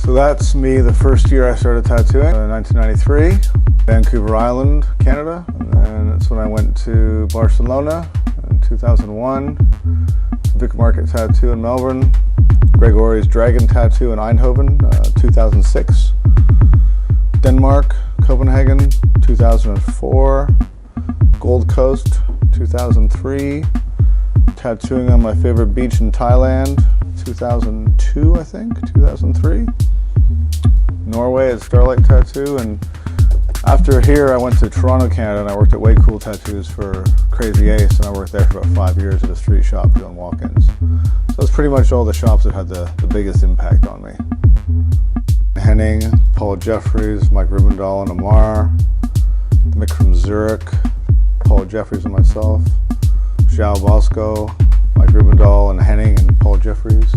So that's me the first year I started tattooing, in 1993, Vancouver Island, Canada. And then that's when I went to Barcelona in 2001, Vic Market Tattoo in Melbourne, Gregory's Dragon Tattoo in Eindhoven, 2006, Denmark, Copenhagen, 2004, Gold Coast, 2003, tattooing on my favorite beach in Thailand, 2002, I think, 2003. Norway at Starlight Tattoo, and after here I went to Toronto, Canada, and I worked at Way Cool Tattoos for Crazy Ace, and I worked there for about 5 years at a street shop doing walk-ins. So that's pretty much all the shops that had the biggest impact on me. Henning, Paul Jeffries, Mike Rubendahl and Amar, Mick from Zurich, Paul Jeffries and myself, João Bosco, Mike Rubendahl and Henning and Paul Jeffries,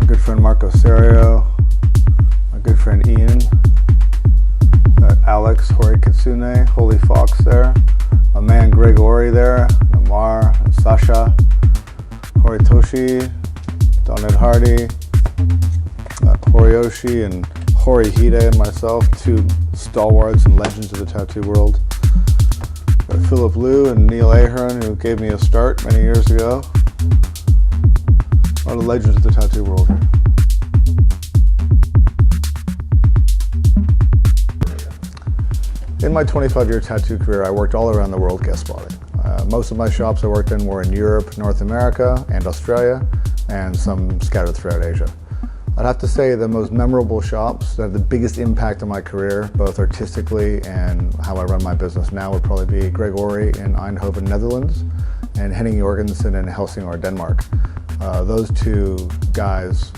my good friend Marco Serio, my good friend Ian, Alex, Hori Kitsune, Holy Fox there, my man Gregory there, Amar and Sasha, Horitoshi, Don Ed Hardy, Horiyoshi and Horihide and myself, two stalwarts and legends of the tattoo world. Philip Liu and Neil Ahern, who gave me a start many years ago. A lot of legends of the tattoo world here. In my 25-year tattoo career, I worked all around the world guest spotting. Most of my shops I worked in were in Europe, North America, and Australia, and some scattered throughout Asia. I'd have to say the most memorable shops that have the biggest impact on my career, both artistically and how I run my business now, would probably be Gregory in Eindhoven, Netherlands, and Henning Jorgensen in Helsingør, Denmark. Those two guys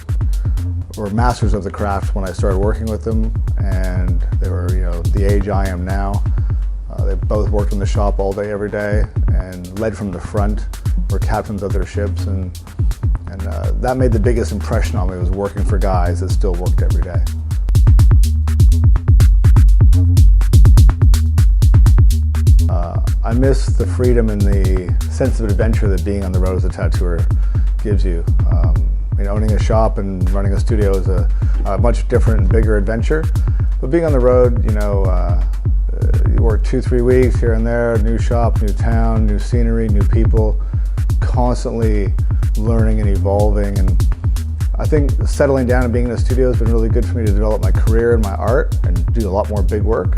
were masters of the craft when I started working with them, and they were, the age I am now. They both worked in the shop all day, every day, and led from the front, were captains of their ships, and that made the biggest impression on me, was working for guys that still worked every day. I miss the freedom and the sense of adventure that being on the road as a tattooer gives you. Owning a shop and running a studio is a much different and bigger adventure. But being on the road, you work 2-3 weeks here and there, new shop, new town, new scenery, new people, constantly learning and evolving. And I think settling down and being in the studio has been really good for me to develop my career and my art and do a lot more big work.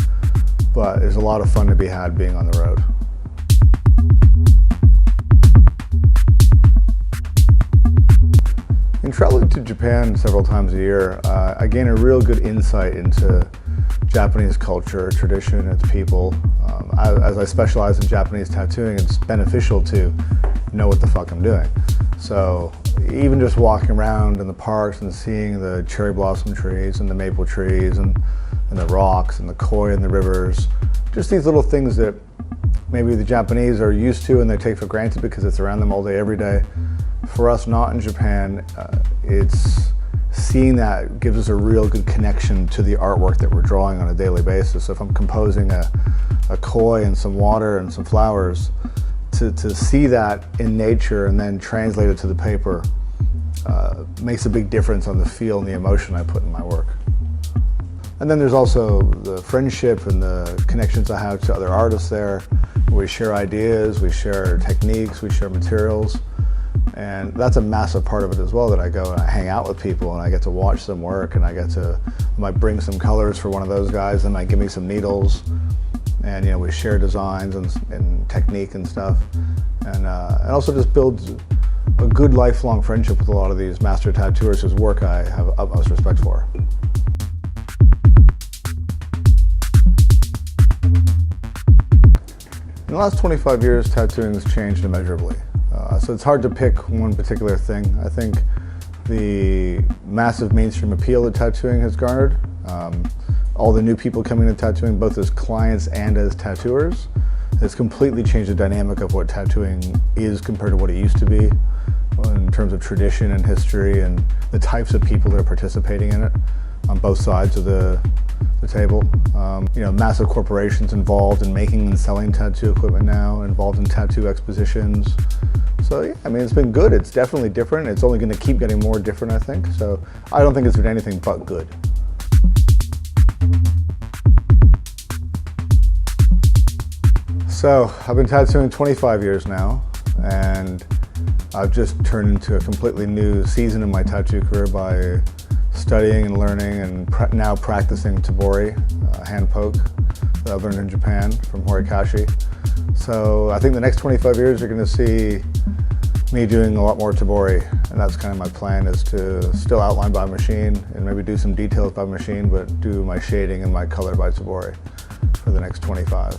But there's a lot of fun to be had being on the road. In traveling to Japan several times a year, I gain a real good insight into Japanese culture, tradition, its people. As I specialize in Japanese tattooing, it's beneficial to know what the fuck I'm doing. So even just walking around in the parks and seeing the cherry blossom trees and the maple trees and the rocks and the koi and the rivers, just these little things that maybe the Japanese are used to and they take for granted because it's around them all day, every day. For us not in Japan, it's seeing that gives us a real good connection to the artwork that we're drawing on a daily basis. So if I'm composing a koi and some water and some flowers, to see that in nature and then translate it to the paper makes a big difference on the feel and the emotion I put in my work. And then there's also the friendship and the connections I have to other artists there. We share ideas, we share techniques, we share materials. And that's a massive part of it as well, that I go and I hang out with people and I get to watch them work, and I might bring some colors for one of those guys, they might give me some needles, and we share designs and technique and stuff. And also just builds a good lifelong friendship with a lot of these master tattooers whose work I have utmost respect for. In the last 25 years, tattooing has changed immeasurably. So it's hard to pick one particular thing. I think the massive mainstream appeal that tattooing has garnered, all the new people coming to tattooing, both as clients and as tattooers, has completely changed the dynamic of what tattooing is compared to what it used to be, in terms of tradition and history and the types of people that are participating in it on both sides of the table. Massive corporations involved in making and selling tattoo equipment now, involved in tattoo expositions, So yeah, I mean, it's been good. It's definitely different. It's only going to keep getting more different, I think. So I don't think it's been anything but good. So I've been tattooing 25 years now, and I've just turned into a completely new season in my tattoo career by studying and learning and now practicing tabori, hand poke, that I learned in Japan from Horikashi. So I think the next 25 years you're going to see me doing a lot more tabori, and that's kind of my plan, is to still outline by machine and maybe do some details by machine, but do my shading and my color by tabori for the next 25.